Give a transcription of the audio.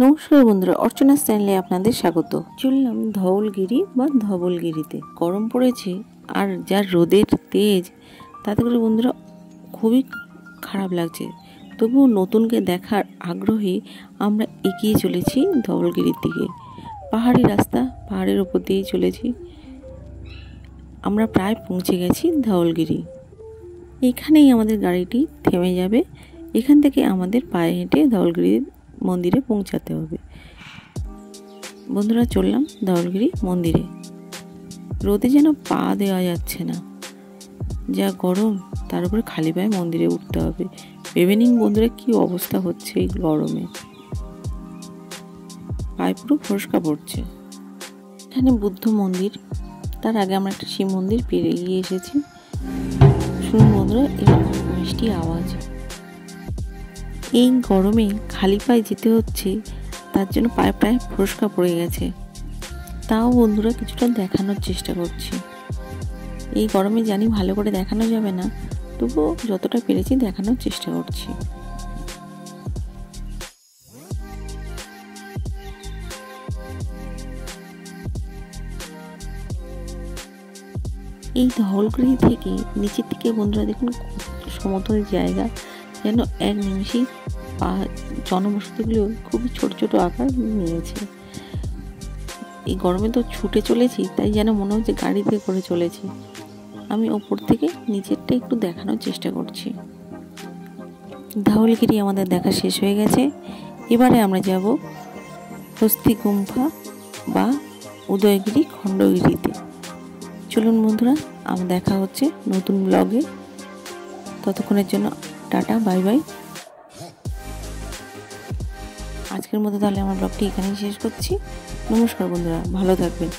নমস্কার বন্ধুরা, অর্চনাস চ্যানেলে আপনাদের স্বাগত। চললাম ধওলগিরি বা ধবলগিরিতে। গরম পড়েছে আর যার রোদের তেজ, তাতে করে বন্ধুরা খুবই খারাপ লাগছে। তবুও নতুনকে দেখার আগ্রহে আমরা এগিয়ে চলেছি ধবলগিরির দিকে। পাহাড়ি রাস্তা, পাহাড়ের উপর দিয়েই চলেছি। আমরা প্রায় পৌঁছে গেছি ধওলগিরি। এখানেই আমাদের গাড়িটি থেমে যাবে। এখান থেকে আমাদের পায়ে হেঁটে ধওলগিরির মন্দিরে পৌঁছাতে হবে। বন্ধুরা, চললাম ধওলগিরি মন্দিরে। রোদে যেন পা দেওয়া যাচ্ছে না, যা গরম, তার উপরে খালি পায়ে মন্দিরে উঠতে হবে। ভেবে নিন বন্ধুরা কি অবস্থা হচ্ছে এই গরমে, পায়ে পুরো ফোস্কা পড়ছে। এখানে বুদ্ধ মন্দির, তার আগে আমরা একটা শিব মন্দির পেরিয়ে এসেছি। শুনুন বন্ধুরা এর মিষ্টি আওয়াজ। এই গরমে খালি পায়ে যেতে হচ্ছে, তার জন্য পায়ে প্রায় ফোস্কা পড়ে গেছে। তাও বন্ধুরা কিছুটা দেখানোর চেষ্টা করছি। এই গরমে জানি ভালো করে দেখানো যাবে না, তবুও যতটা পেরেছি দেখানোর চেষ্টা করছি। এই ধওলগিরি থেকে নিচের দিকে বন্ধুরা দেখুন সমতল জায়গা, যেন এক নিমিষেই জনবসতিগুলো খুবই ছোট ছোট আকার নিয়েছে। এই গরমে তো ছুটে চলেছি, তাই যেন মনে হচ্ছে গাড়িতে করে চলেছি। আমি ওপর থেকে নিচেরটা একটু দেখানোর চেষ্টা করছি। ধওলগিরি আমাদের দেখা শেষ হয়ে গেছে। এবারে আমরা যাব হস্তি গুম্ফা বা উদয়গিরি খণ্ডগিরিতে। চলুন বন্ধুরা, আমার দেখা হচ্ছে নতুন ব্লগে। ততক্ষণের জন্য টাটা, বাই বাই। আজকের মতো তাহলে আমার ব্লগটি এখানেই শেষ করছি। নমস্কার বন্ধুরা, ভালো থাকবেন।